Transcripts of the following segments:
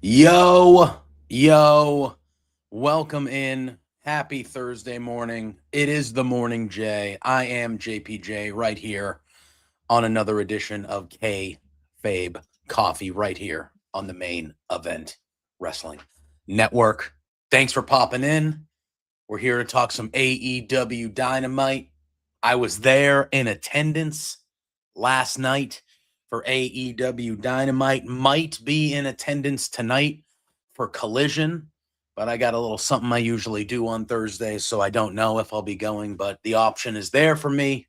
Yo, welcome in. Happy Thursday morning. It is the Morning J. I am JPJ right here on another edition of Kayfabe Coffee right here on the Main Event Wrestling Network. Thanks for popping in. We're here to talk some AEW Dynamite. I was there in attendance last night for AEW Dynamite. Might be in attendance tonight for Collision, but I got a little something I usually do on Thursdays, so I don't know if I'll be going, but the option is there for me.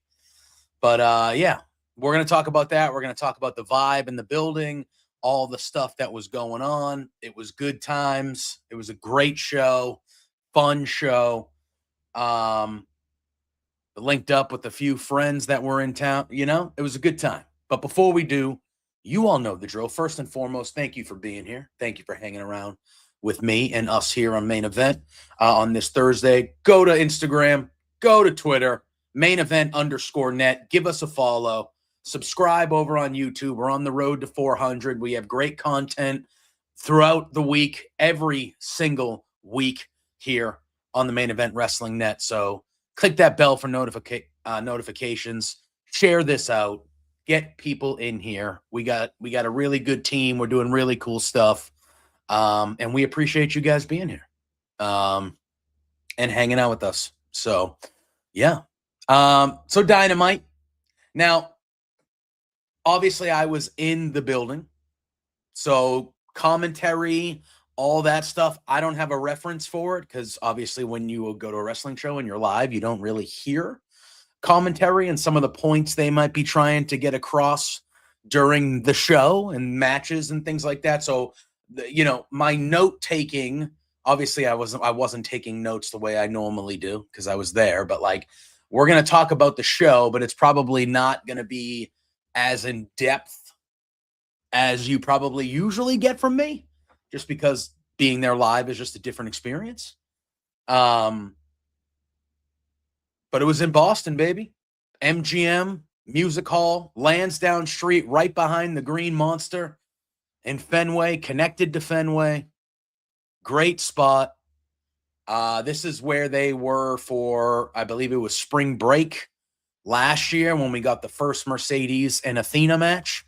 But yeah, we're going to talk about that. We're going to talk about the vibe in the building, all the stuff that was going on. It was good times. It was a great show, fun show. Linked up with a few friends that were in town. It was a good time. But before we do, you all know the drill. First and foremost, thank you for being here. Thank you for hanging around with me and us here on Main Event on this Thursday. Go to Instagram, go to Twitter, Main Event _net. Give us a follow. Subscribe over on YouTube. We're on the road to 400. We have great content throughout the week, every single week here on the Main Event Wrestling Net. So click that bell for notifications. Share this out. Get people in here. We got a really good team. We're doing really cool stuff. And we appreciate you guys being here and hanging out with us. So, yeah. So Dynamite. Now, obviously, I was in the building. So commentary, all that stuff, I don't have a reference for it because obviously when you go to a wrestling show and you're live, you don't really hear commentary and some of the points they might be trying to get across during the show and matches and things like that. So, my note taking, obviously I wasn't taking notes the way I normally do because I was there, but we're going to talk about the show, but it's probably not going to be as in depth as you probably usually get from me. Just because being there live is just a different experience. But it was in Boston, baby. MGM, Music Hall, Lansdowne Street, right behind the Green Monster in Fenway, connected to Fenway. Great spot. This is where they were for, I believe it was spring break last year when we got the first Mercedes and Athena match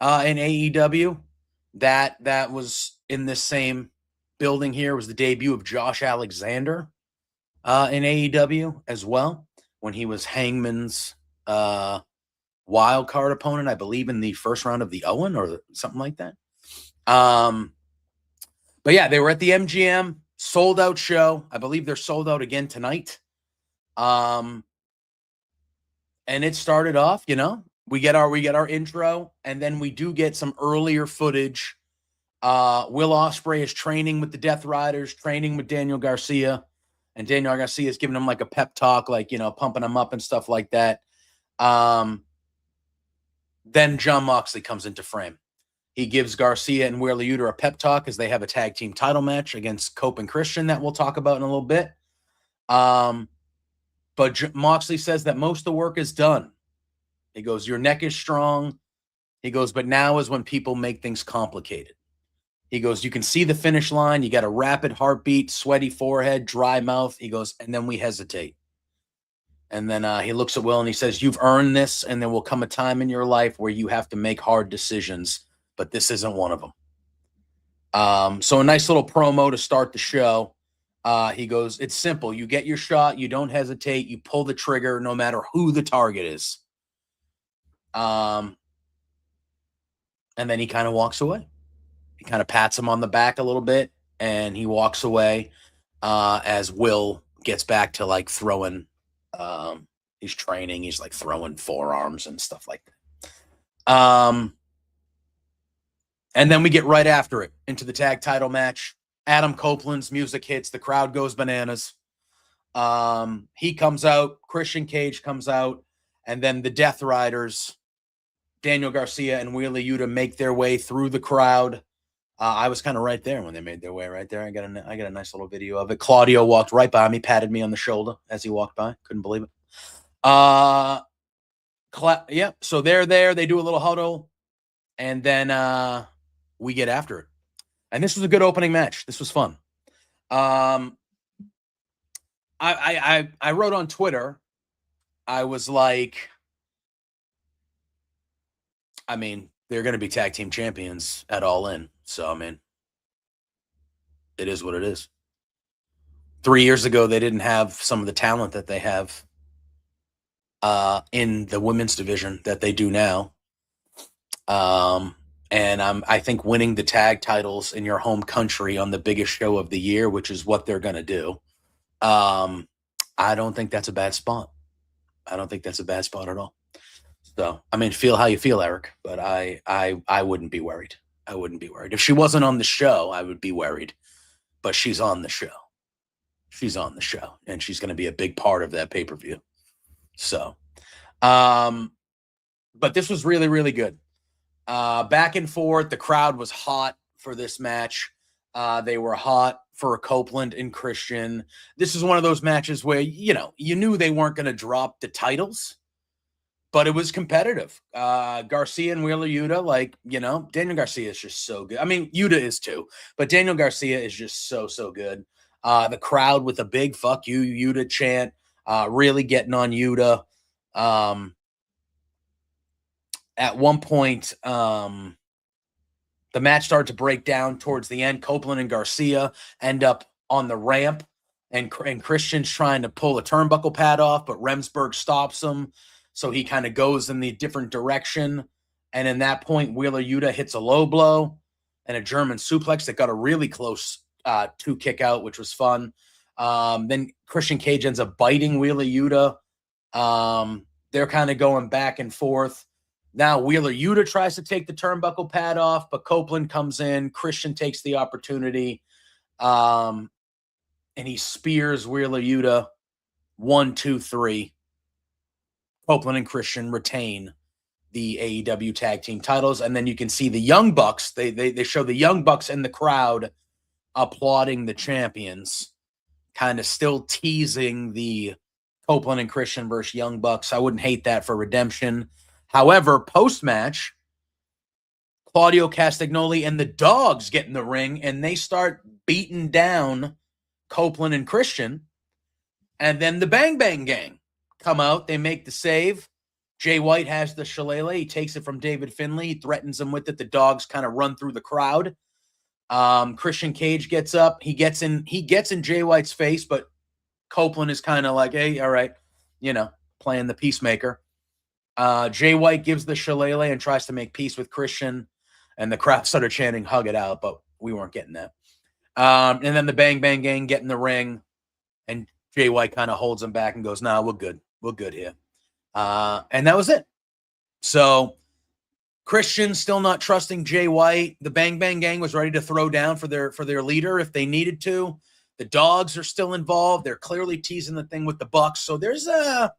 in AEW. That was in this same building here. It was the debut of Josh Alexander in AEW as well when he was Hangman's wild card opponent, I believe, in the first round of the Owen or something like that. But yeah, they were at the MGM, sold out show. I believe they're sold out again tonight. And it started off, we get our intro, and then we do get some earlier footage. Will Ospreay is training with the Death Riders, training with Daniel Garcia, and Daniel Garcia is giving him like a pep talk, pumping him up and stuff like that. Then Jon Moxley comes into frame. He gives Garcia and Wheeler Yuta a pep talk as they have a tag team title match against Cope and Christian that we'll talk about in a little bit. But Moxley says that most of the work is done. He goes, your neck is strong. He goes, but now is when people make things complicated. He goes, you can see the finish line. You got a rapid heartbeat, sweaty forehead, dry mouth. He goes, and then we hesitate. And then he looks at Will and he says, you've earned this, and there will come a time in your life where you have to make hard decisions, but this isn't one of them. So a nice little promo to start the show. He goes, it's simple. You get your shot. You don't hesitate. You pull the trigger no matter who the target is. And then he kind of walks away. He kind of pats him on the back a little bit, and he walks away as Will gets back to throwing. He's training. He's throwing forearms and stuff like that. And then we get right after it into the tag title match. Adam Copeland's music hits. The crowd goes bananas. He comes out. Christian Cage comes out. And then the Death Riders, Daniel Garcia and Wheeler Yuta, make their way through the crowd. I was kind of right there when they made their way right there. I got a nice little video of it. Claudio walked right by me, patted me on the shoulder as he walked by. Couldn't believe it. So they're there. They do a little huddle. And then we get after it. And this was a good opening match. This was fun. I wrote on Twitter, I was like, I mean, they're going to be tag team champions at All In. So, I mean, it is what it is. 3 years ago, they didn't have some of the talent that they have in the women's division that they do now. And I think winning the tag titles in your home country on the biggest show of the year, which is what they're going to do, I don't think that's a bad spot. I don't think that's a bad spot at all. So, I mean, feel how you feel, Eric, but I wouldn't be worried. I wouldn't be worried. If she wasn't on the show, I would be worried. But she's on the show. She's on the show, and she's going to be a big part of that pay-per-view. So, but this was really, really good. Back and forth. The crowd was hot for this match. They were hot for Copeland and Christian. This is one of those matches where, you knew they weren't going to drop the titles, but it was competitive. Garcia and Wheeler Yuta, Daniel Garcia is just so good. I mean, Yuta is too, but Daniel Garcia is just so, so good. The crowd with a big fuck you, Yuta chant, really getting on Yuta. At one point, the match started to break down towards the end. Copeland and Garcia end up on the ramp, and Christian's trying to pull a turnbuckle pad off, but Remsburg stops him. So he kind of goes in the different direction. And in that point, Wheeler Yuta hits a low blow and a German suplex that got a really close 2 kick out, which was fun. Then Christian Cage ends up biting Wheeler Yuta. They're kind of going back and forth. Now Wheeler Yuta tries to take the turnbuckle pad off, but Copeland comes in. Christian takes the opportunity, and he spears Wheeler Yuta. 1, 2, 3. Copeland and Christian retain the AEW tag team titles, and then you can see the Young Bucks. They show the Young Bucks in the crowd applauding the champions, kind of still teasing the Copeland and Christian versus Young Bucks. I wouldn't hate that for redemption. However, post-match, Claudio Castagnoli and the Dogs get in the ring, and they start beating down Copeland and Christian. And then the Bang Bang Gang come out. They make the save. Jay White has the shillelagh. He takes it from David Finlay. He threatens him with it. The Dogs kind of run through the crowd. Christian Cage gets up. He gets in Jay White's face, but Copeland is kind of like, hey, all right, playing the peacemaker. Jay White gives the shillelagh and tries to make peace with Christian, and the crowd started chanting, hug it out, but we weren't getting that. And then the Bang Bang Gang get in the ring, and Jay White kind of holds him back and goes, nah, we're good. We're good here. And that was it. So Christian still not trusting Jay White. The Bang Bang Gang was ready to throw down for their leader if they needed to. The Dogs are still involved. They're clearly teasing the thing with the Bucks. So there's I'm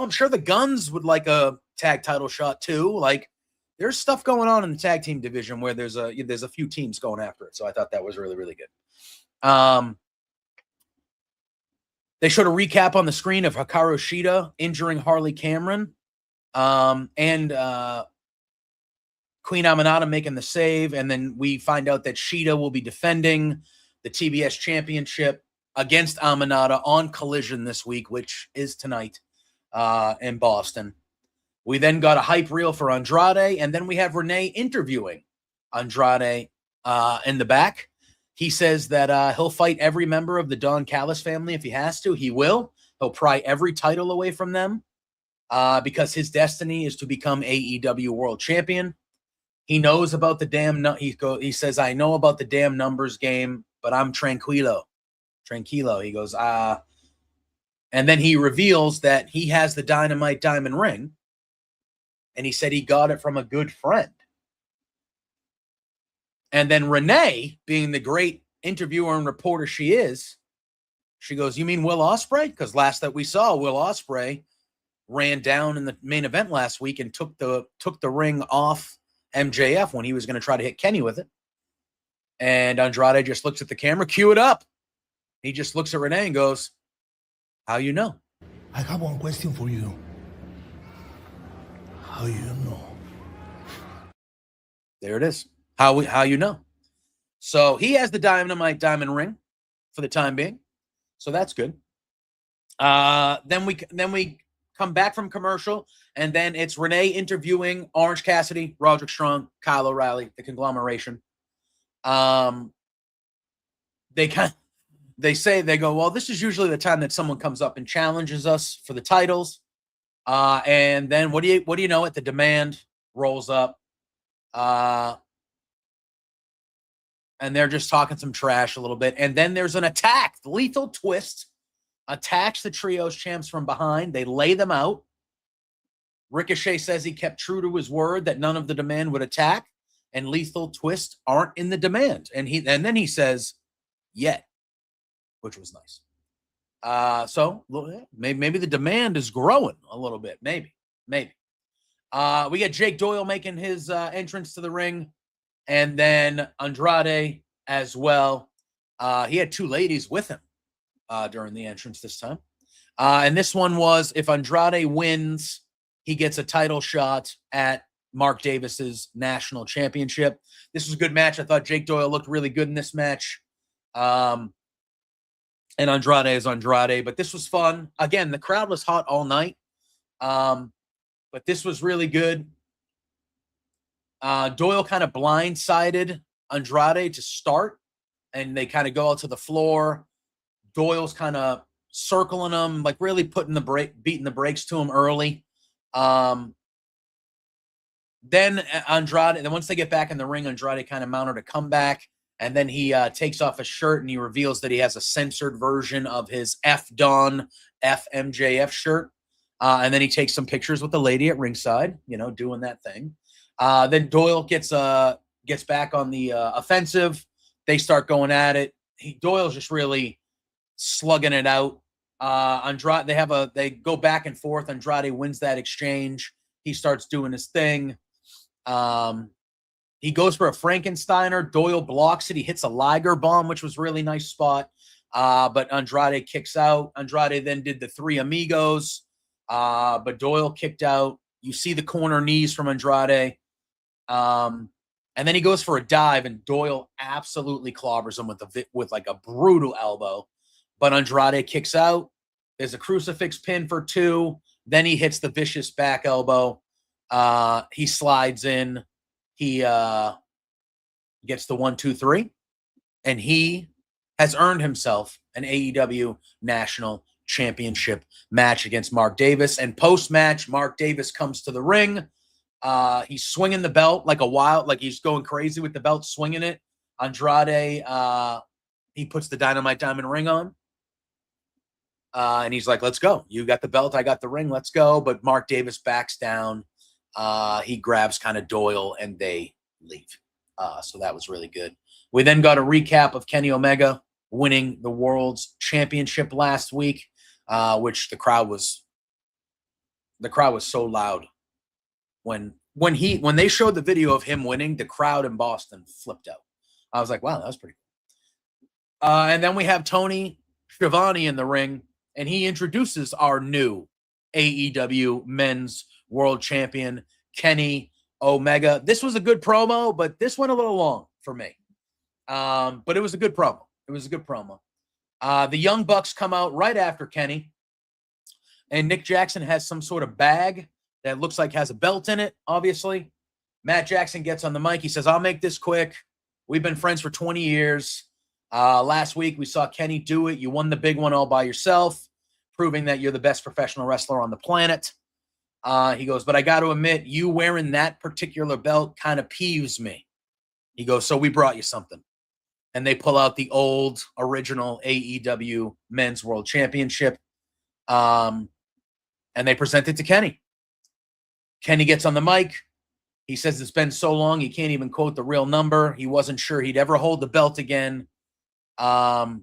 sure the Guns would like a tag title shot too. Like, there's stuff going on in the tag team division where there's a few teams going after it. So I thought that was really, really good. They showed a recap on the screen of Hikaru Shida injuring Harley Cameron, and Queen Aminata making the save. And then we find out that Shida will be defending the TBS championship against Aminata on Collision this week, which is tonight in Boston. We then got a hype reel for Andrade, and then we have Renee interviewing Andrade in the back. He says that he'll fight every member of the Don Callis family if he has to. He will. He'll pry every title away from them because his destiny is to become AEW World Champion. He knows about the damn. He says, I know about the damn numbers game, but I'm tranquilo. He goes, and then he reveals that he has the Dynamite diamond ring, and he said he got it from a good friend. And then Renee, being the great interviewer and reporter she is, she goes, you mean Will Ospreay? Because last that we saw, Will Ospreay ran down in the main event last week and took the ring off MJF when he was going to try to hit Kenny with it. And Andrade just looks at the camera, cue it up. He just looks at Renee and goes, how you know? I have one question for you. How you know? There it is. How you know? So he has the Dynamite diamond ring for the time being. So that's good. Then we come back from commercial, and then it's Renee interviewing Orange Cassidy, Roderick Strong, Kyle O'Reilly, the conglomeration. They go, well, this is usually the time that someone comes up and challenges us for the titles. And then what do you know it? The demand rolls up. And they're just talking some trash a little bit. And then there's an attack. The Lethal Twist attacks the Trios champs from behind. They lay them out. Ricochet says he kept true to his word that none of the demand would attack. And Lethal Twist aren't in the demand. And then he says, yet, which was nice. So maybe the demand is growing a little bit. Maybe. We got Jake Doyle making his entrance to the ring. And then Andrade as well. He had two ladies with him during the entrance this time. And this one was, if Andrade wins, he gets a title shot at Mark Davis's national championship. This was a good match. I thought Jake Doyle looked really good in this match. And Andrade is Andrade. But this was fun. Again, the crowd was hot all night. But this was really good. Doyle kind of blindsided Andrade to start, and they kind of go out to the floor. Doyle's kind of circling him, like really beating the brakes to him early. Then once they get back in the ring, Andrade kind of mounted a comeback, and then he takes off his shirt and he reveals that he has a censored version of his F Don FMJF shirt. And then he takes some pictures with the lady at ringside, doing that thing. Then Doyle gets back on the offensive. They start going at it. Doyle's just really slugging it out. Andrade, they go back and forth. Andrade wins that exchange. He starts doing his thing. He goes for a Frankensteiner. Doyle blocks it. He hits a Liger bomb, which was a really nice spot. But Andrade kicks out. Andrade then did the Three Amigos. But Doyle kicked out. You see the corner knees from Andrade. And then he goes for a dive, and Doyle absolutely clobbers him with like a brutal elbow. But Andrade kicks out. There's a crucifix pin for 2. Then he hits the vicious back elbow. He slides in. He gets the 1, 2, 3. And he has earned himself an AEW National Championship match against Mark Davis. And post-match, Mark Davis comes to the ring. He's swinging the belt like he's going crazy with the belt, swinging it. Andrade, he puts the Dynamite diamond ring on. And he's like, let's go. You got the belt. I got the ring. Let's go. But Mark Davis backs down. He grabs kind of Doyle and they leave. So that was really good. We then got a recap of Kenny Omega winning the World's Championship last week, which the crowd was so loud. When they showed the video of him winning, the crowd in Boston flipped out. I was like, wow, that was pretty cool. And then we have Tony Schiavone in the ring, and he introduces our new AEW Men's World Champion, Kenny Omega. This was a good promo, but this went a little long for me. But it was a good promo. The Young Bucks come out right after Kenny, and Nick Jackson has some sort of bag that looks like has a belt in it, obviously. Matt Jackson gets on the mic. He says, I'll make this quick. We've been friends for 20 years. Last week, we saw Kenny do it. You won the big one all by yourself, proving that you're the best professional wrestler on the planet. He goes, but I got to admit, you wearing that particular belt kind of peeves me. He goes, so we brought you something. And they pull out the old original AEW Men's World Championship. And they present it to Kenny. Kenny gets on the mic. He says it's been so long, he can't even quote the real number. He wasn't sure he'd ever hold the belt again. But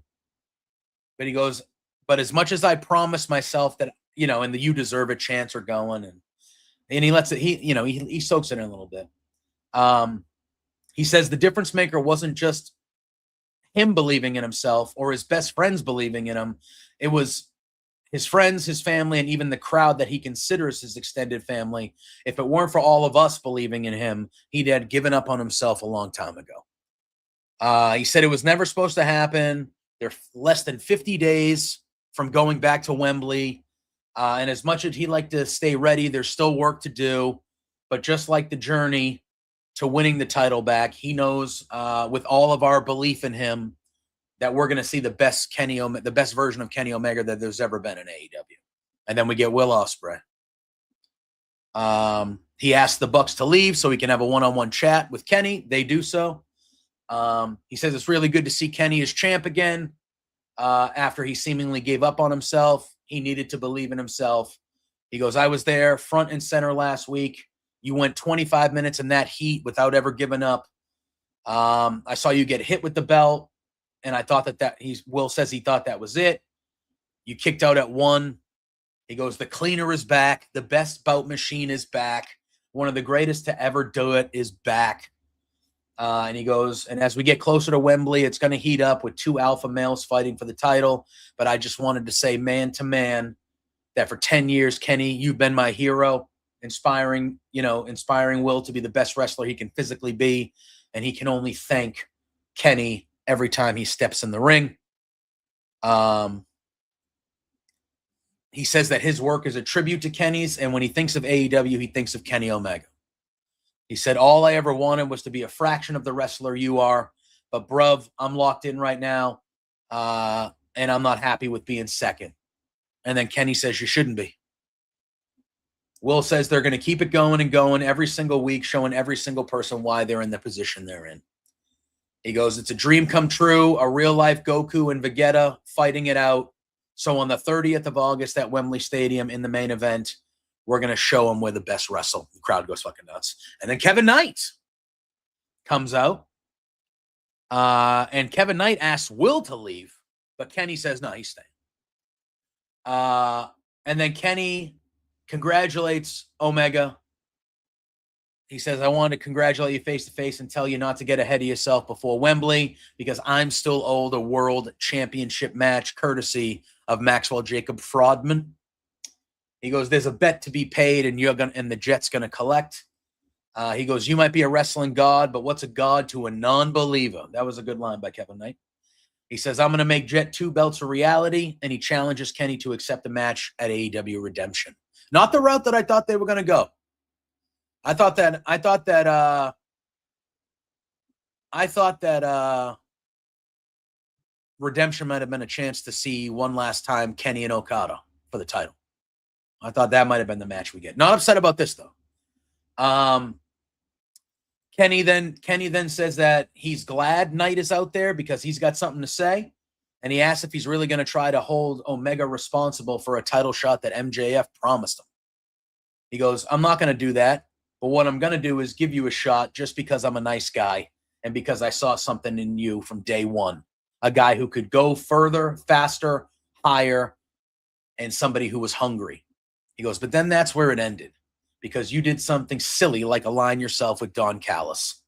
he goes, but as much as I promised myself that, and the "you deserve it" chants are going, and he lets it, he soaks it in a little bit. He says the difference maker wasn't just him believing in himself or his best friends believing in him. It was his friends, his family, and even the crowd that he considers his extended family. If it weren't for all of us believing in him, he'd had given up on himself a long time ago. He said it was never supposed to happen. They're less than 50 days from going back to Wembley. And as much as he'd like to stay ready, there's still work to do. But just like the journey to winning the title back, he knows with all of our belief in him that we're going to see the best the best version of Kenny Omega that there's ever been in AEW. And then we get Will Ospreay. He asked the Bucks to leave so he can have a one-on-one chat with Kenny. They do so. He says it's really good to see Kenny as champ again. After he seemingly gave up on himself, he needed to believe in himself. He goes, I was there front and center last week. You went 25 minutes in that heat without ever giving up. I saw you get hit with the belt, and I thought Will says he thought that was it. You kicked out at 1. He goes, the cleaner is back. The best bout machine is back. One of the greatest to ever do it is back. And he goes, and as we get closer to Wembley, it's going to heat up with 2 alpha males fighting for the title. But I just wanted to say man to man that for 10 years, Kenny, you've been my hero, inspiring Will to be the best wrestler he can physically be. And he can only thank Kenny every time he steps in the ring. He says that his work is a tribute to Kenny's. And when he thinks of AEW, he thinks of Kenny Omega. He said, all I ever wanted was to be a fraction of the wrestler you are. But, bruv, I'm locked in right now, and I'm not happy with being second. And then Kenny says, you shouldn't be. Will says they're going to keep it going and going every single week, showing every single person why they're in the position they're in. He goes, it's a dream come true, a real-life Goku and Vegeta fighting it out. So on the 30th of August at Wembley Stadium in the main event, we're going to show them where the best wrestle. The crowd goes fucking nuts. And then Kevin Knight comes out. And Kevin Knight asks Will to leave. But Kenny says, no, he's staying. And then Kenny congratulates Omega. He says, I wanted to congratulate you face-to-face and tell you not to get ahead of yourself before Wembley because I'm still owed a world championship match courtesy of Maxwell Jacob Fraudman. He goes, there's a bet to be paid and the Jet's going to collect. He goes, you might be a wrestling god, but what's a god to a non-believer? That was a good line by Kevin Knight. He says, I'm going to make Jet 2 belts a reality, and he challenges Kenny to accept a match at AEW Redemption. Not the route that I thought they were going to go. I thought that Redemption might have been a chance to see one last time Kenny and Okada for the title. I thought that might have been the match we get. Not upset about this though. Kenny then says that he's glad Knight is out there because he's got something to say, and he asks if he's really going to try to hold Omega responsible for a title shot that MJF promised him. He goes, I'm not going to do that, but what I'm going to do is give you a shot just because I'm a nice guy and because I saw something in you from day one. A guy who could go further, faster, higher, and somebody who was hungry. He goes, but then that's where it ended because you did something silly like align yourself with Don Callis.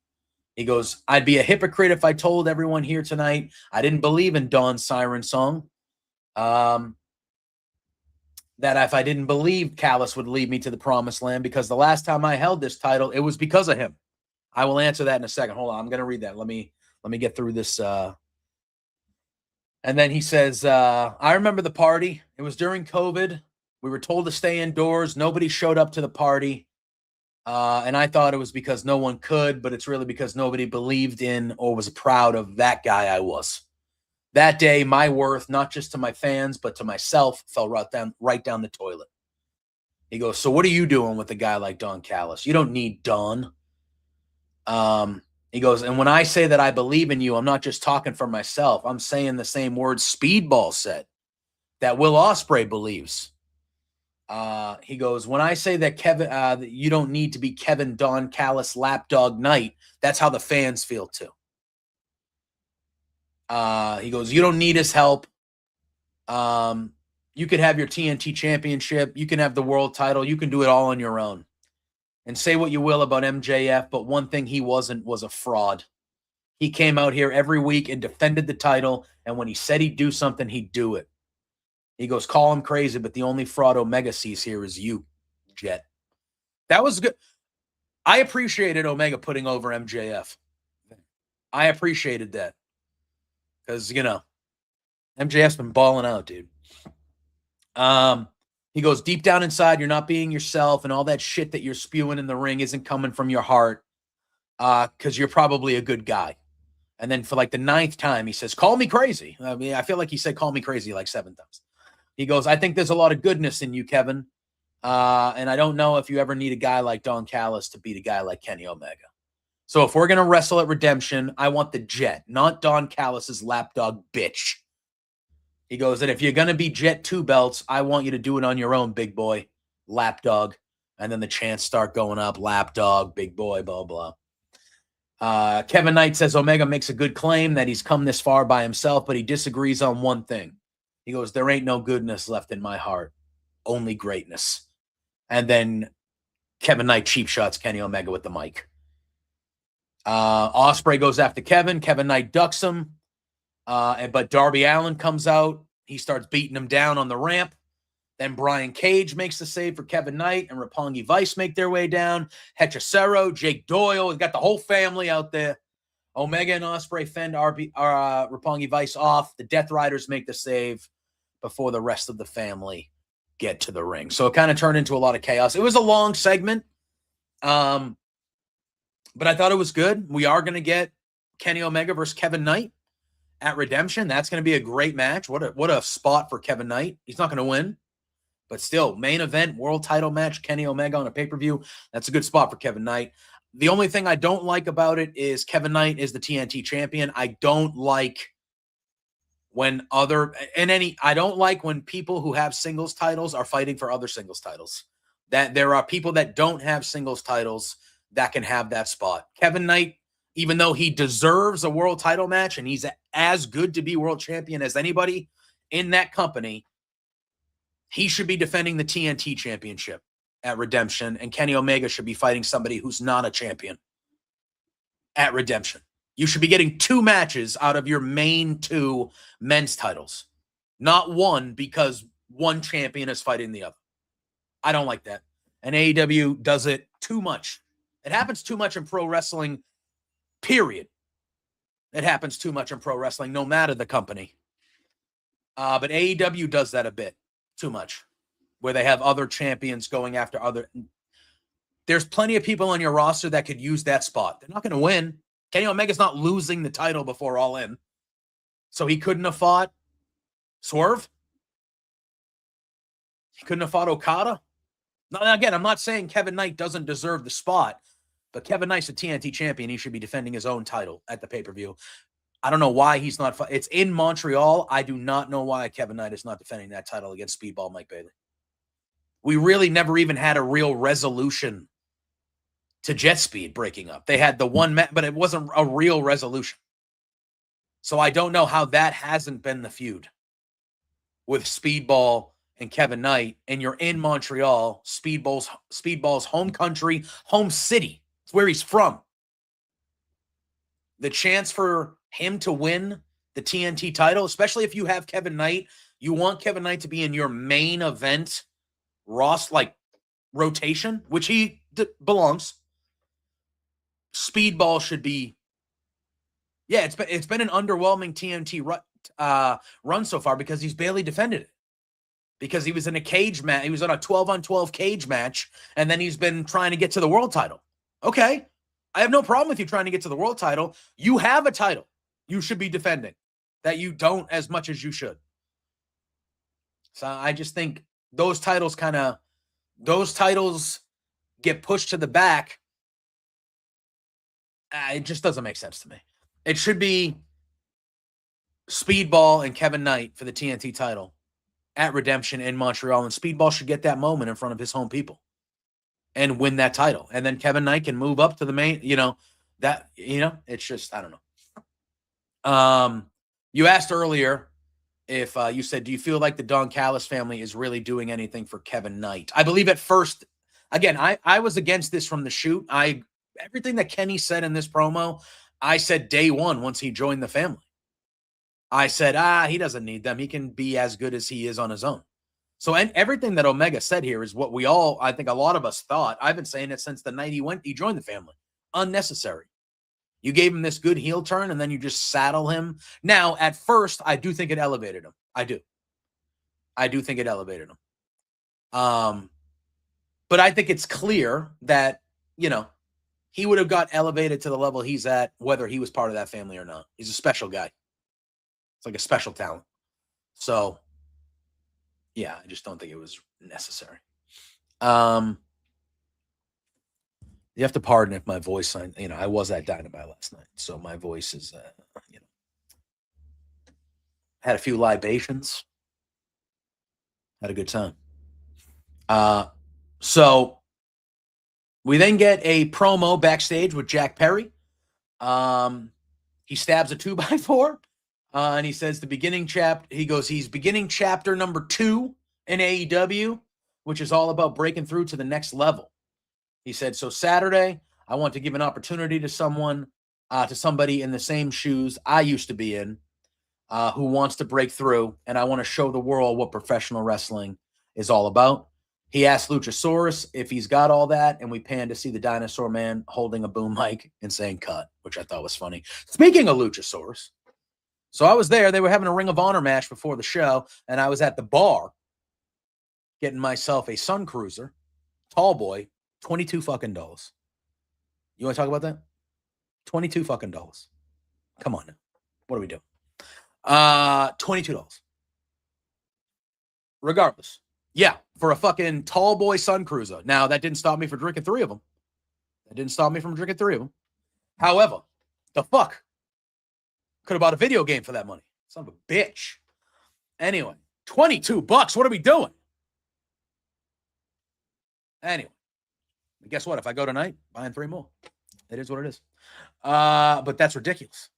He goes, I'd be a hypocrite if I told everyone here tonight I didn't believe in Don's Siren Song. That if I didn't believe Callis would lead me to the promised land because the last time I held this title, it was because of him. I will answer that in a second. Hold on. I'm going to read that. Let me get through this. And then he says, I remember the party. It was during COVID. We were told to stay indoors. Nobody showed up to the party. And I thought it was because no one could, but it's really because nobody believed in or was proud of that guy I was. That day, my worth, not just to my fans, but to myself, fell right down the toilet. He goes, so what are you doing with a guy like Don Callis? You don't need Don. He goes, and when I say that I believe in you, I'm not just talking for myself. I'm saying the same words Speedball said, that Will Ospreay believes. He goes, when I say that Kevin, that you don't need to be Kevin Don Callis Lapdog Knight, that's how the fans feel too. He goes, you don't need his help. You could have your TNT championship. You can have the world title. You can do it all on your own. And say what you will about MJF, but one thing he wasn't was a fraud. He came out here every week and defended the title, and when he said he'd do something, he'd do it. He goes, call him crazy, but the only fraud Omega sees here is you, Jet. That was good. I appreciated Omega putting over MJF. I appreciated that. Because, MJF's been balling out, dude. He goes, deep down inside, you're not being yourself, and all that shit that you're spewing in the ring isn't coming from your heart, because you're probably a good guy. And then for like the 9th time, he says, call me crazy. I mean, I feel like he said call me crazy like 7 times. He goes, I think there's a lot of goodness in you, Kevin. And I don't know if you ever need a guy like Don Callis to beat a guy like Kenny Omega. So if we're going to wrestle at Redemption, I want the Jet, not Don Callis's lapdog bitch. He goes, and if you're going to be Jet 2 belts, I want you to do it on your own, big boy, lapdog. And then the chants start going up, lapdog, big boy, blah, blah. Kevin Knight says Omega makes a good claim that he's come this far by himself, but he disagrees on one thing. He goes, there ain't no goodness left in my heart, only greatness. And then Kevin Knight cheap shots Kenny Omega with the mic. Ospreay goes after Kevin. Kevin Knight ducks him. But Darby Allin comes out. He starts beating him down on the ramp. Then Brian Cage makes the save for Kevin Knight, and Roppongi Vice make their way down. Hechicero, Jake Doyle, we've got the whole family out there. Omega and Ospreay fend Roppongi Vice off. The Death Riders make the save before the rest of the family get to the ring. So it kind of turned into a lot of chaos. It was a long segment, but I thought it was good. We are going to get Kenny Omega versus Kevin Knight at Redemption. That's going to be a great match. What a spot for Kevin Knight. He's not going to win, but still, main event, world title match, Kenny Omega on a pay-per-view. That's a good spot for Kevin Knight. The only thing I don't like about it is Kevin Knight is the TNT champion. I don't like when people who have singles titles are fighting for other singles titles. That there are people that don't have singles titles that can have that spot. Kevin Knight, even though he deserves a world title match and he's as good to be world champion as anybody in that company, he should be defending the TNT championship at Redemption, and Kenny Omega should be fighting somebody who's not a champion at Redemption. You should be getting 2 matches out of your main 2 men's titles, not one because one champion is fighting the other. I don't like that. And AEW does it too much. It happens too much in pro wrestling, period. It happens too much in pro wrestling, no matter the company. But AEW does that a bit too much, where they have other champions going after other. There's plenty of people on your roster that could use that spot. They're not going to win. Kenny Omega's not losing the title before All In. So he couldn't have fought Swerve. He couldn't have fought Okada. Now, again, I'm not saying Kevin Knight doesn't deserve the spot, but Kevin Knight's a TNT champion. He should be defending his own title at the pay-per-view. I don't know why he's not. It's in Montreal. I do not know why Kevin Knight is not defending that title against Speedball Mike Bailey. We really never even had a real resolution to Jet Speed breaking up. They had the one match, but it wasn't a real resolution. So I don't know how that hasn't been the feud with Speedball and Kevin Knight, and you're in Montreal, Speedball's home country, home city. It's where he's from. The chance for him to win the TNT title, especially if you have Kevin Knight, you want Kevin Knight to be in your main event rotation, which he belongs. Speedball should be. Yeah, it's been an underwhelming TNT run so far because he's barely defended it. Because he was in a cage match. He was on a 12-on-12 cage match, and then he's been trying to get to the world title. Okay. I have no problem with you trying to get to the world title. You have a title you should be defending that you don't as much as you should. So I just think those titles get pushed to the back. It just doesn't make sense to me. It should be Speedball and Kevin Knight for the TNT title at Redemption in Montreal, and Speedball should get that moment in front of his home people and win that title. And then Kevin Knight can move up to the main, it's just, I don't know. You asked earlier if you said, do you feel like the Don Callis family is really doing anything for Kevin Knight? I believe at first, again, I was against this from the shoot. Everything that Kenny said in this promo, I said day one once he joined the family. I said, he doesn't need them. He can be as good as he is on his own. So everything that Omega said here is what I think a lot of us thought. I've been saying it since the night he joined the family. Unnecessary. You gave him this good heel turn, and then you just saddle him. Now, at first, I do think it elevated him. I do think it elevated him. But I think it's clear that, he would have got elevated to the level he's at, whether he was part of that family or not. He's a special guy. It's like a special talent. So, yeah, I just don't think it was necessary. You have to pardon if my voice, I was at Dynamite last night, so my voice is, had a few libations, had a good time. So we then get a promo backstage with Jack Perry. He stabs a 2x4, and he says he's beginning chapter number 2 in AEW, which is all about breaking through to the next level. He said, so Saturday, I want to give an opportunity to somebody in the same shoes I used to be in, who wants to break through, and I want to show the world what professional wrestling is all about. He asked Luchasaurus if he's got all that, and we pan to see the Dinosaur Man holding a boom mic and saying cut, which I thought was funny. Speaking of Luchasaurus, so I was there. They were having a Ring of Honor match before the show, and I was at the bar getting myself a Sun Cruiser, tall boy, $22 fucking dollars. You want to talk about that? $22 fucking dollars. Come on now. What are we doing? $22. Regardless. Yeah, for a fucking tall boy Sun Cruiser. Now, that didn't stop me from drinking 3 of them. However, the fuck? Could have bought a video game for that money. Son of a bitch. Anyway, $22. What are we doing? Anyway, guess what? If I go tonight, buying 3 more. It is what it is. But that's ridiculous.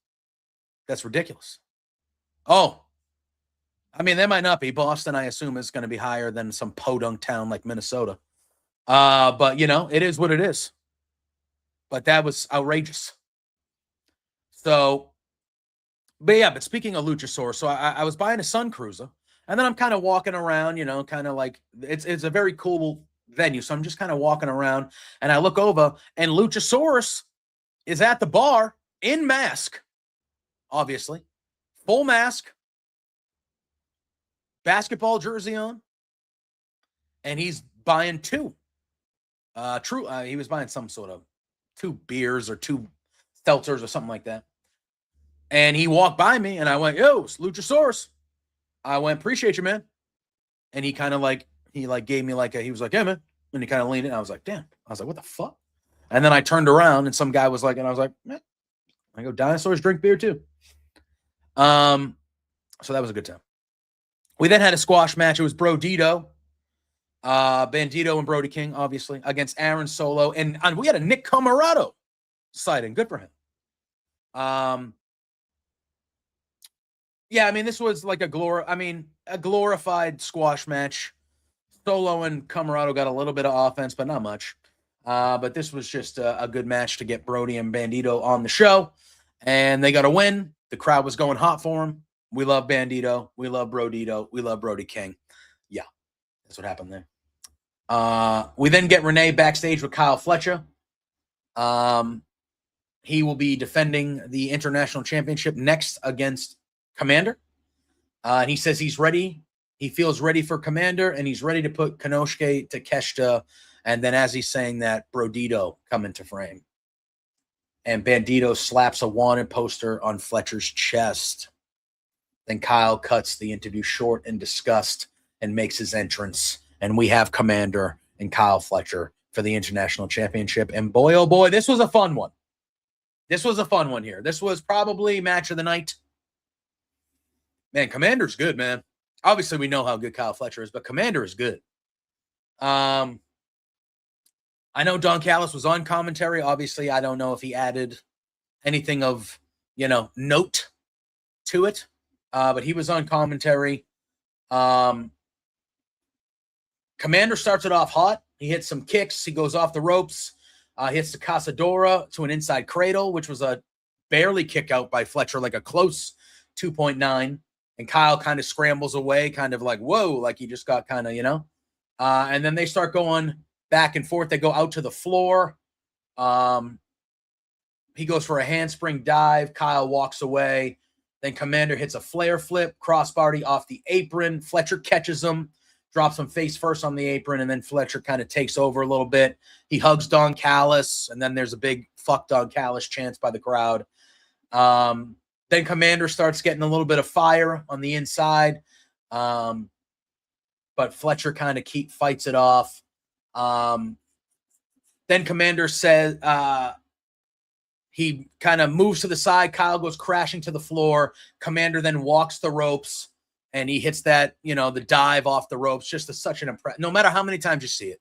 Oh, I mean, they might not be. Boston, I assume, is going to be higher than some podunk town like Minnesota. But, it is what it is. But that was outrageous. So, but speaking of Luchasaurus, so I was buying a Sun Cruiser, and then I'm kind of walking around, kind of like, it's a very cool venue. So I'm just kind of walking around, and I look over, and Luchasaurus is at the bar in mask, obviously, full mask, basketball jersey on, and he's buying 2. He was buying some sort of 2 beers or 2 seltzers or something like that. And he walked by me, and I went, yo, it's Luchasaurus. I went, appreciate you, man. And he kind of gave me he was like, yeah, man. And he kind of leaned in. I was like, damn. I was like, what the fuck? And then I turned around, and some guy was like, and I was like, man. I go, dinosaurs drink beer too. So that was a good time. We then had a squash match. It was Bandito and Brody King, obviously, against Aaron Solo. And we had a Nick Camarado sighting. Good for him. Yeah, I mean, this was like a glorified squash match. Solo and Camarado got a little bit of offense, but not much. But this was just a good match to get Brody and Bandito on the show. And they got a win. The crowd was going hot for him. We love Bandito. We love Brodito. We love Brody King. Yeah, that's what happened there. We then get Renee backstage with Kyle Fletcher. He will be defending the International Championship next against Commander. And he says he's ready. He feels ready for Commander, and he's ready to put Konosuke Takeshita. And then as he's saying that, Brodito come into frame. And Bandito slaps a wanted poster on Fletcher's chest. Then Kyle cuts the interview short in disgust and makes his entrance. And we have Commander and Kyle Fletcher for the International Championship. And boy, oh boy, this was a fun one. Here. This was probably match of the night. Man, Commander's good, man. Obviously, we know how good Kyle Fletcher is, but Commander is good. I know Don Callis was on commentary. Obviously, I don't know if he added anything of, note to it. But he was on commentary. Commander starts it off hot. He hits some kicks. He goes off the ropes. Hits the Casadora to an inside cradle, which was a barely kick out by Fletcher, like a close 2.9. And Kyle kind of scrambles away, kind of like, whoa, like he just got kind of, and then they start going back and forth. They go out to the floor. he goes for a handspring dive. Kyle walks away. Then Commander hits a flare flip, crossbody off the apron. Fletcher catches him, drops him face first on the apron, and then Fletcher kind of takes over a little bit. He hugs Don Callis, and then there's a big fuck Don Callis chants by the crowd. Then Commander starts getting a little bit of fire on the inside, but Fletcher kind of fights it off. Then Commander says he kind of moves to the side. Kyle goes crashing to the floor. Commander then walks the ropes, and he hits that, the dive off the ropes. Just such an impressive. No matter how many times you see it,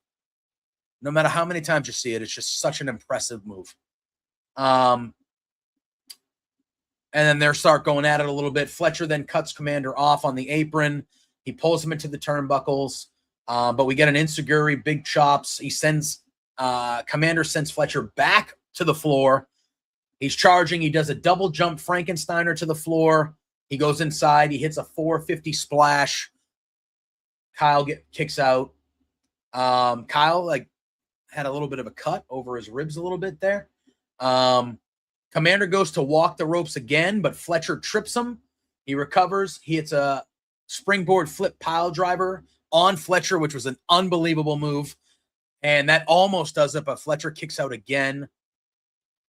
it's just such an impressive move. And then they start going at it a little bit. Fletcher then cuts Commander off on the apron. He pulls him into the turnbuckles, but we get an enziguri, big chops. Commander sends Fletcher back to the floor. He's charging. He does a double jump Frankensteiner to the floor. He goes inside. He hits a 450 splash. Kyle kicks out. Kyle had a little bit of a cut over his ribs a little bit there. Commander goes to walk the ropes again, but Fletcher trips him. He recovers. He hits a springboard flip pile driver on Fletcher, which was an unbelievable move. And that almost does it, but Fletcher kicks out again.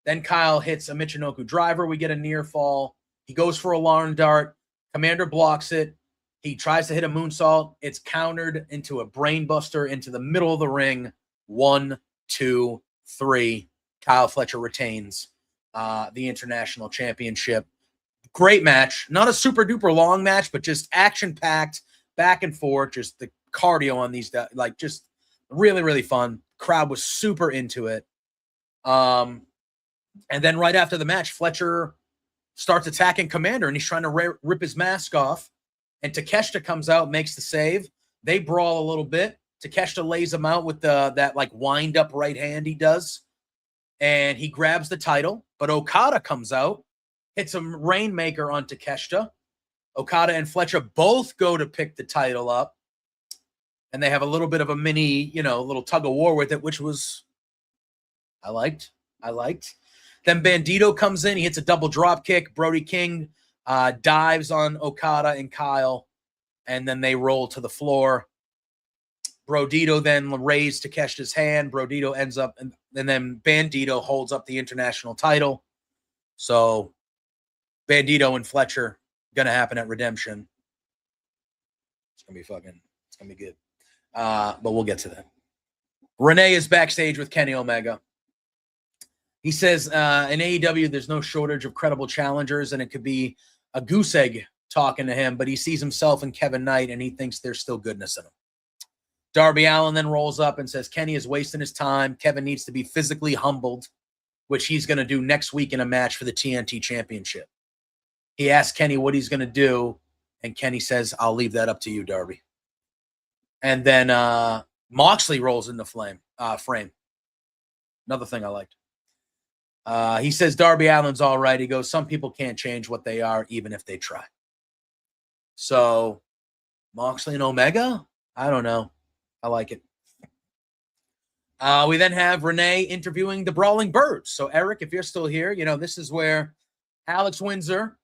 Then Kyle hits a Michinoku driver. We get a near fall. He goes for a lawn dart. Commander blocks it. He tries to hit a moonsault. It's countered into a brain buster into the middle of the ring. 1, 2, 3. Kyle Fletcher retains the International Championship. Great match. Not a super duper long match, but just action packed, back and forth. Just the cardio on these, just really, really fun. Crowd was super into it. And then right after the match, Fletcher starts attacking Commander, and he's trying to rip his mask off. And Takeshita comes out, makes the save. They brawl a little bit. Takeshita lays him out with that wind up right hand he does. And he grabs the title. But Okada comes out, hits a Rainmaker on Takeshita. Okada and Fletcher both go to pick the title up. And they have a little bit of a mini, little tug of war with it, which was, I liked. Then Bandito comes in. He hits a double drop kick. Brody King dives on Okada and Kyle. And then they roll to the floor. Brodito then raised Takeshita's hand. Brodito ends up, and then Bandito holds up the international title. So Bandito and Fletcher going to happen at Redemption. It's going to be good. But we'll get to that. Renee is backstage with Kenny Omega. He says in AEW, there's no shortage of credible challengers, and it could be a goose egg talking to him, but he sees himself in Kevin Knight, and he thinks there's still goodness in him. Darby Allin then rolls up and says Kenny is wasting his time. Kevin needs to be physically humbled, which he's going to do next week in a match for the TNT Championship. He asks Kenny what he's going to do, and Kenny says, I'll leave that up to you, Darby. And then Moxley rolls in the frame. Another thing I liked. He says Darby Allin's all right. He goes, some people can't change what they are, even if they try. So Moxley and Omega? I don't know. I like it. We then have Renee interviewing the Brawling Birds. So Eric, if you're still here, this is where Alex Windsor.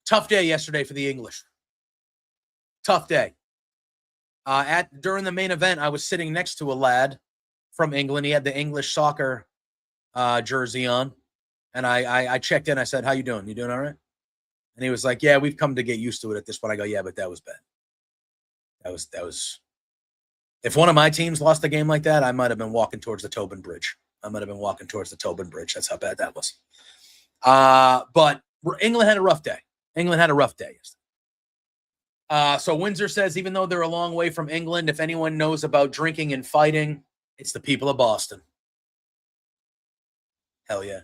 Tough day yesterday for the English. Tough day. During the main event, I was sitting next to a lad from England. He had the English soccer jersey on. And I checked in. I said, how you doing? You doing all right? And he was like, yeah, we've come to get used to it at this point. I go, yeah, but that was bad. That was. If one of my teams lost a game like that, I might have been walking towards the Tobin Bridge. That's how bad that was. But England had a rough day. So Windsor says, even though they're a long way from England, if anyone knows about drinking and fighting, it's the people of Boston. Hell yeah.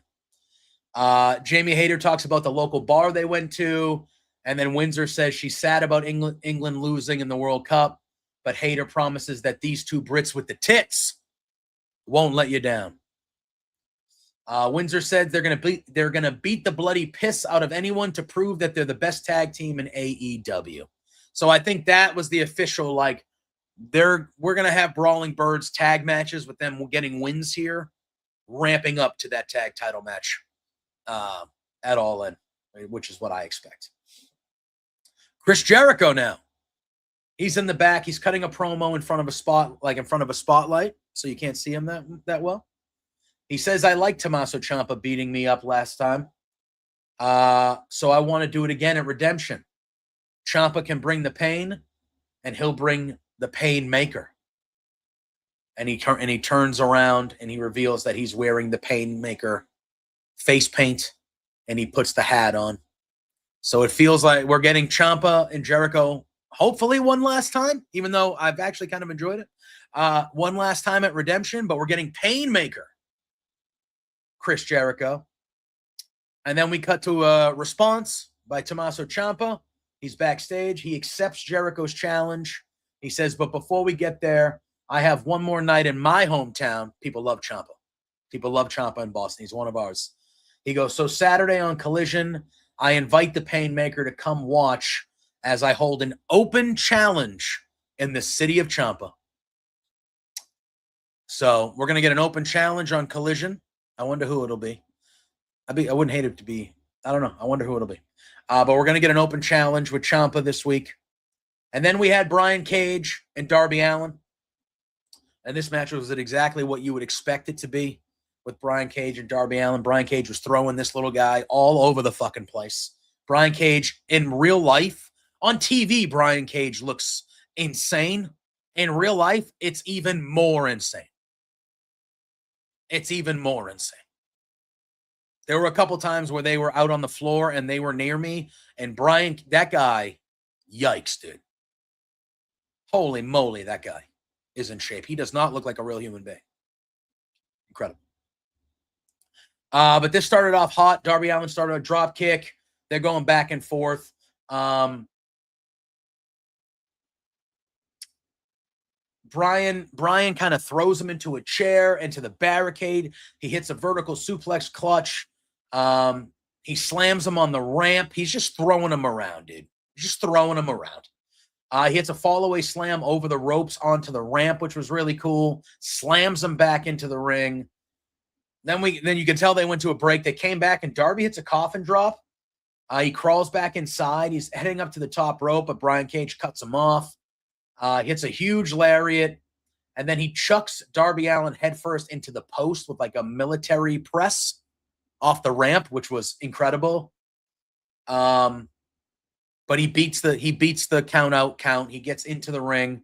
Jamie Hayter talks about the local bar they went to. And then Windsor says she's sad about England losing in the World Cup. But Hayter promises that these two Brits with the tits won't let you down. Windsor said they're gonna beat the bloody piss out of anyone to prove that they're the best tag team in AEW. So I think that was the official, we're gonna have Brawling Birds tag matches with them getting wins here. ramping up to that tag title match at All In, which is what I expect. Chris Jericho now. He's in the back. He's cutting a promo in front of a spotlight, so you can't see him that well. He says, I like Tommaso Ciampa beating me up last time. So I want to do it again at Redemption. Ciampa can bring the pain, and he'll bring the pain maker. And he turns around and he reveals that he's wearing the pain maker face paint, and he puts the hat on. So it feels like we're getting Ciampa and Jericho hopefully one last time, even though I've actually kind of enjoyed it. One last time at Redemption, but we're getting Painmaker, Chris Jericho. And then we cut to a response by Tommaso Ciampa. He's backstage. He accepts Jericho's challenge. He says, but before we get there, I have one more night in my hometown. People love Ciampa. People love Ciampa in Boston. He's one of ours. He goes, so Saturday on Collision, I invite the Painmaker to come watch as I hold an open challenge in the city of Ciampa. So we're going to get an open challenge on Collision. I wonder who it'll be. I wouldn't hate it to be. I don't know. I wonder who it'll be. But we're going to get an open challenge with Ciampa this week. And then we had Brian Cage and Darby Allin. And this match was exactly what you would expect it to be with Brian Cage and Darby Allin. Brian Cage was throwing this little guy all over the fucking place. Brian Cage in real life, on TV, Brian Cage looks insane. In real life, it's even more insane. It's even more insane. There were a couple times where they were out on the floor and they were near me. And Brian, that guy, yikes, dude. Holy moly, that guy is in shape. He does not look like a real human being. Incredible. But this started off hot. Darby Allin started a drop kick. They're going back and forth. Brian kind of throws him into a chair, into the barricade. He hits a vertical suplex clutch. He slams him on the ramp. He's just throwing him around, dude. Just throwing him around. He hits a fall-away slam over the ropes onto the ramp, which was really cool. Slams him back into the ring. Then you can tell they went to a break. They came back, and Darby hits a coffin drop. He crawls back inside. He's heading up to the top rope, but Brian Cage cuts him off. Hits a huge lariat, and then he chucks Darby Allin headfirst into the post with like a military press off the ramp, which was incredible. But he beats the count. He gets into the ring.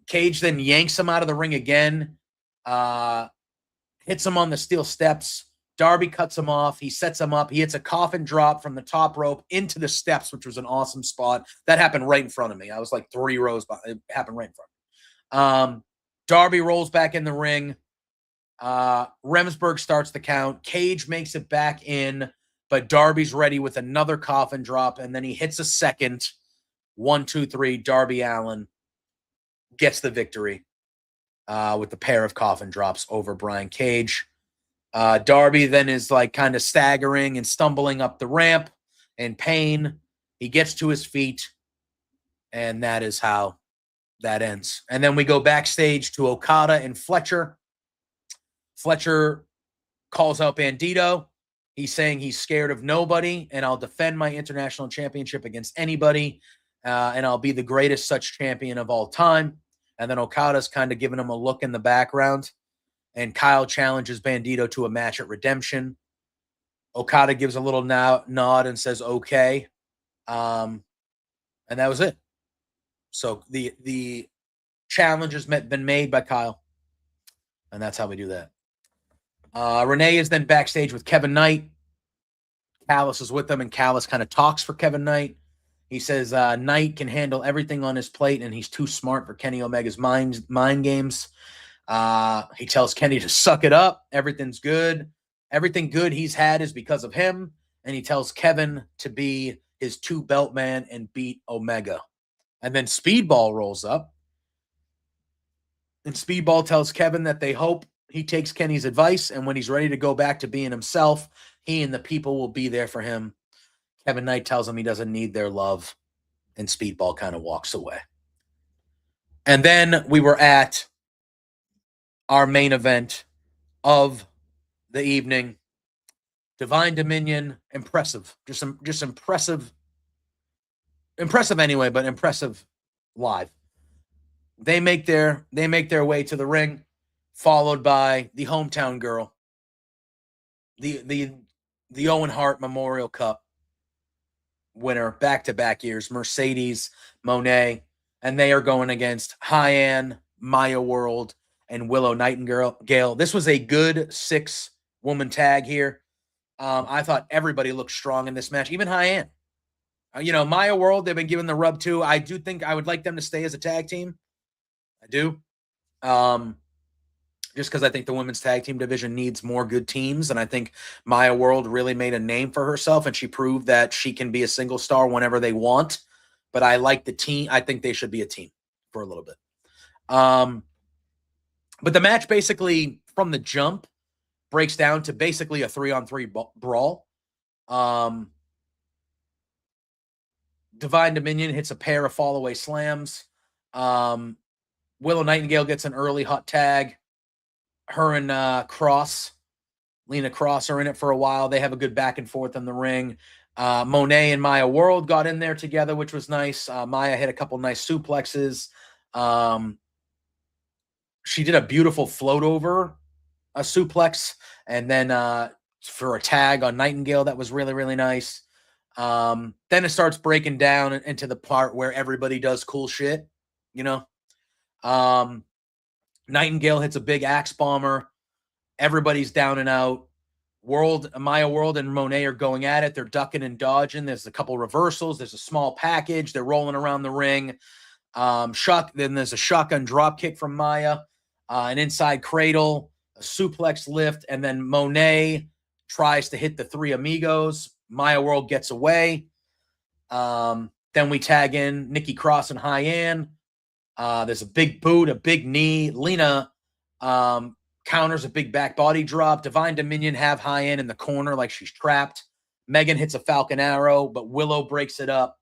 Cage then yanks him out of the ring again. Hits him on the steel steps. Darby cuts him off. He sets him up. He hits a coffin drop from the top rope into the steps, which was an awesome spot. That happened right in front of me. I was like 3 rows behind. It happened right in front of me. Darby rolls back in the ring. Remsburg starts the count. Cage makes it back in, but Darby's ready with another coffin drop, and then he hits a second. 1, 2, 3. Darby Allin gets the victory with the pair of coffin drops over Brian Cage. Darby then is like kind of staggering and stumbling up the ramp in pain. He gets to his feet, and that is how that ends. And then we go backstage to Okada and Fletcher. Fletcher calls out Bandito. He's saying he's scared of nobody, and I'll defend my international championship against anybody, and I'll be the greatest such champion of all time. And then Okada's kind of giving him a look in the background. And Kyle challenges Bandito to a match at Redemption. Okada gives a little nod and says, okay. And that was it. So the challenge has been made by Kyle. And that's how we do that. Renee is then backstage with Kevin Knight. Callis is with them, and Callis kind of talks for Kevin Knight. He says Knight can handle everything on his plate, and he's too smart for Kenny Omega's mind games. He tells Kenny to suck it up. Everything's good. Everything good he's had is because of him. And he tells Kevin to be his 2-belt man and beat Omega. And then Speedball rolls up. And Speedball tells Kevin that they hope he takes Kenny's advice. And when he's ready to go back to being himself, he and the people will be there for him. Kevin Knight tells him he doesn't need their love. And Speedball kind of walks away. And then we were at our main event of the evening. Divine Dominion, impressive. Just impressive. Impressive anyway, but impressive live. They make their way to the ring, followed by the hometown girl, the Owen Hart Memorial Cup winner, back-to-back years, Mercedes Moné, and they are going against Hyann, Maya World, and Willow Nightingale. This was a good 6-woman tag here. I thought everybody looked strong in this match, even Hyann. Maya World, they've been given the rub too. I do think I would like them to stay as a tag team. I do. Just because I think the women's tag team division needs more good teams. And I think Maya World really made a name for herself, and she proved that she can be a single star whenever they want. But I like the team. I think they should be a team for a little bit. But the match basically from the jump breaks down to basically a 3-on-3 brawl. Divine Dominion hits a pair of fall-away slams. Willow Nightingale gets an early hot tag. Her and Lena Cross are in it for a while. They have a good back and forth in the ring. Monet and Maya World got in there together, which was nice. Maya hit a couple nice suplexes. She did a beautiful float over a suplex, and then for a tag on Nightingale that was really, really nice. Then it starts breaking down into the part where everybody does cool shit, Nightingale hits a big axe bomber. Everybody's down and out. Maya World and Monet are going at it. They're ducking and dodging. There's a couple reversals. There's a small package. They're rolling around the ring. Then there's a shotgun drop kick from Maya, an inside cradle, a suplex lift, and then Monet tries to hit the Three Amigos. Maya World gets away. Then we tag in Nikki Cross and Hyann. There's a big boot, a big knee. Lena counters a big back body drop. Divine Dominion have Hyann in the corner like she's trapped. Megan hits a Falcon Arrow, but Willow breaks it up.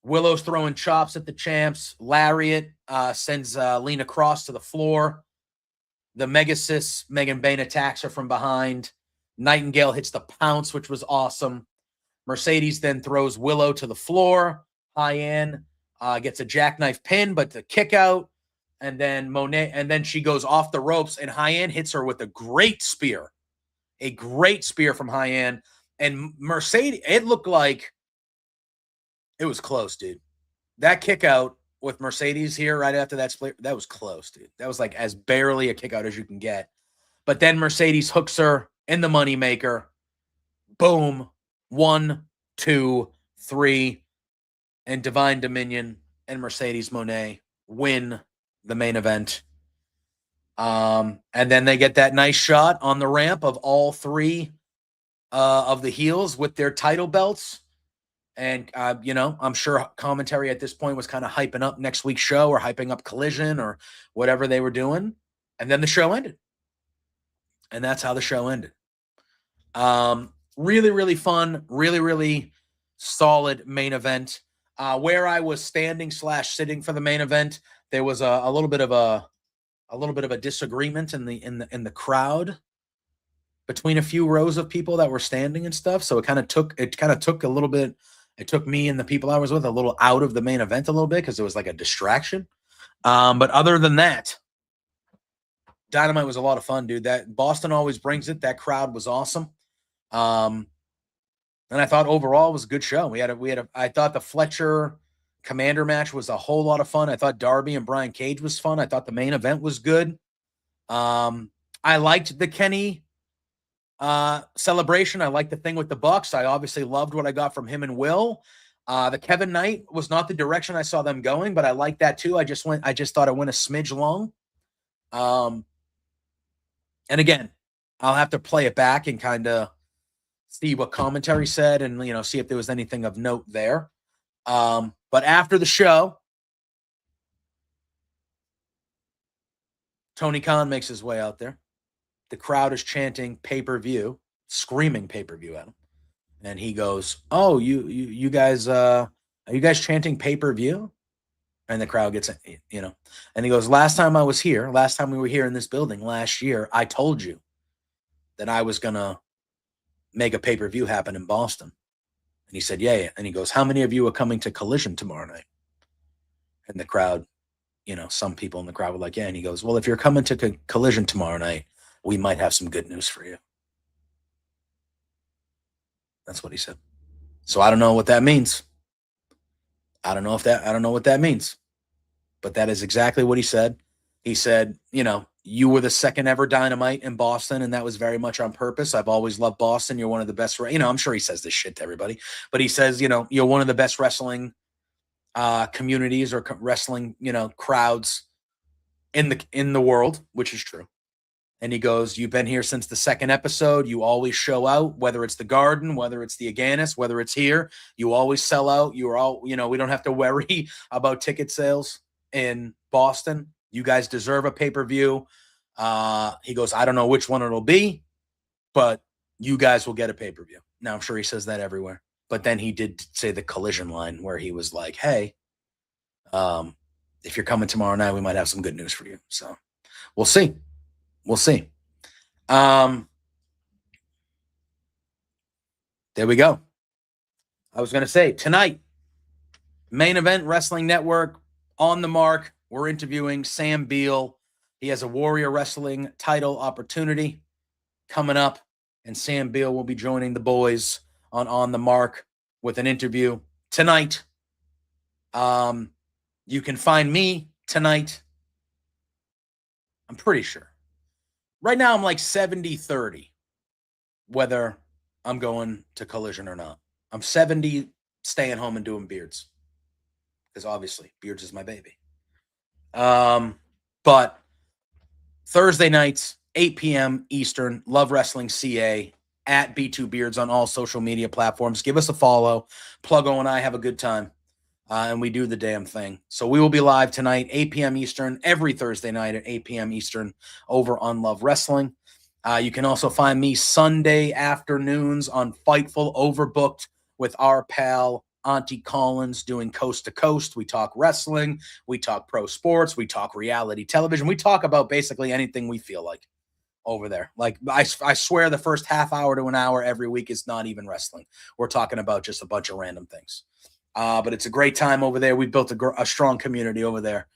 Willow's throwing chops at the champs. Lariat sends Lena Cross to the floor. The Megasis, Megan Bain, attacks her from behind. Nightingale hits the pounce, which was awesome. Mercedes then throws Willow to the floor. Hyann gets a jackknife pin, but the kick out. And then she goes off the ropes, and Hyann hits her with a great spear. A great spear from Hyann. And Mercedes, it looked like it was close, dude. That kick out with Mercedes here right after that split, that was close, dude. That was like as barely a kick out as you can get. But then Mercedes hooks her in the moneymaker. Boom. 1, 2, 3. And Divine Dominion and Mercedes Moné win the main event. And then they get that nice shot on the ramp of all 3 of the heels with their title belts. And, I'm sure commentary at this point was kind of hyping up next week's show or hyping up Collision or whatever they were doing. And then the show ended. And that's how the show ended. Really, really fun. Really, really solid main event. Where I was standing / sitting for the main event, there was a little bit of a disagreement in the crowd between a few rows of people that were standing and stuff. So it kind of took a little bit. It took me and the people I was with a little out of the main event a little bit because it was like a distraction. But other than that, Dynamite was a lot of fun, dude. That Boston always brings it. That crowd was awesome. And I thought overall it was a good show. I thought the Fletcher Commander match was a whole lot of fun. I thought Darby and Brian Cage was fun. I thought the main event was good. I liked the Kenny celebration. I liked the thing with the Bucks. I obviously loved what I got from him and Will. The Kevin Knight was not the direction I saw them going, but I liked that too. I just thought it went a smidge long. And again, I'll have to play it back and kind of see what commentary said and, see if there was anything of note there. But after the show, Tony Khan makes his way out there. The crowd is chanting pay-per-view, screaming pay-per-view at him. And he goes, "Oh, you guys, are you guys chanting pay-per-view?" And the crowd gets, and he goes, last time we were here in this building last year, I told you that I was going to make a pay-per-view happen in Boston. And he said, yeah. And he goes, how many of you are coming to Collision tomorrow night? And the crowd, some people in the crowd were like, yeah. And he goes, well, if you're coming to Collision tomorrow night, we might have some good news for you. That's what he said. So I don't know what that means. I don't know what that means. But that is exactly what he said. He said, you were the second ever Dynamite in Boston, and that was very much on purpose. I've always loved Boston. You're one of the best, I'm sure he says this shit to everybody, but he says, you're one of the best wrestling communities or wrestling, crowds in the world, which is true. And he goes, you've been here since the second episode. You always show out, whether it's the Garden, whether it's the Aganis, whether it's here. You always sell out. You are all, we don't have to worry about ticket sales in Boston. You guys deserve a pay-per-view. He goes, I don't know which one it'll be, but you guys will get a pay-per-view. Now, I'm sure he says that everywhere. But then he did say the Collision line where he was like, hey, if you're coming tomorrow night, we might have some good news for you. So we'll see. We'll see. There we go. I was going to say tonight, Main Event Wrestling Network on the mark. We're interviewing Sam Beal. He has a Warrior Wrestling title opportunity coming up, and Sam Beal will be joining the boys on the mark with an interview tonight. You can find me tonight. I'm pretty sure. Right now, I'm like 70-30, whether I'm going to Collision or not. I'm 70 staying home and doing beards, because obviously beards is my baby. But Thursday nights, 8 p.m. Eastern, Love Wrestling CA at B2 Beards on all social media platforms. Give us a follow. Pluggo and I have a good time, and we do the damn thing. So we will be live tonight, 8 p.m. Eastern, every Thursday night at 8 p.m. Eastern over on Love Wrestling. You can also find me Sunday afternoons on Fightful, overbooked with our pal Auntie Collins doing Coast to Coast. We talk wrestling, we talk pro sports, we talk reality television. We talk about basically anything we feel like over there. Like I swear the first half hour to an hour every week is not even wrestling. We're talking about just a bunch of random things. But it's a great time over there. We've built a strong community over there.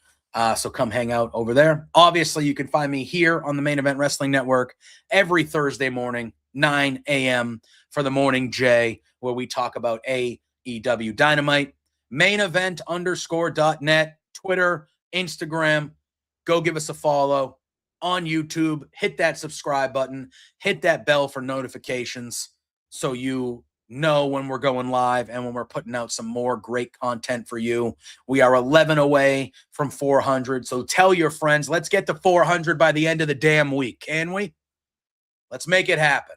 So come hang out over there. Obviously, you can find me here on the Main Event Wrestling Network every Thursday morning, 9 a.m. for the Morning J, where we talk about AEW Dynamite. mainevent_.net, Twitter, Instagram. Go give us a follow on YouTube. Hit that subscribe button. Hit that bell for notifications so you know when we're going live and when we're putting out some more great content for you. We are 11 away from 400, so tell your friends. Let's get to 400 by the end of the damn week, can we? Let's make it happen.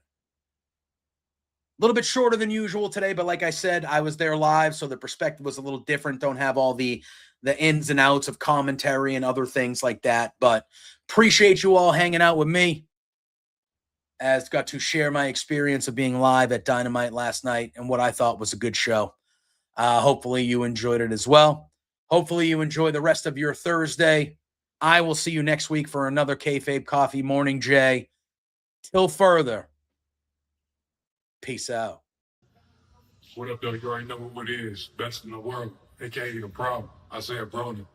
A little bit shorter than usual today, but like I said, I was there live, so the perspective was a little different. Don't have all the ins and outs of commentary and other things like that, but appreciate you all hanging out with me. As got to share my experience of being live at Dynamite last night and what I thought was a good show. Hopefully you enjoyed it as well. Hopefully you enjoy the rest of your Thursday. I will see you next week for another Kayfabe Coffee Morning J. Till further, peace out. What up, though? You already know what it is. Best in the world, a.k.a. The Problem. Isaiah Broner.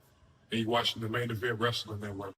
And you watching the Main Event Wrestling Network.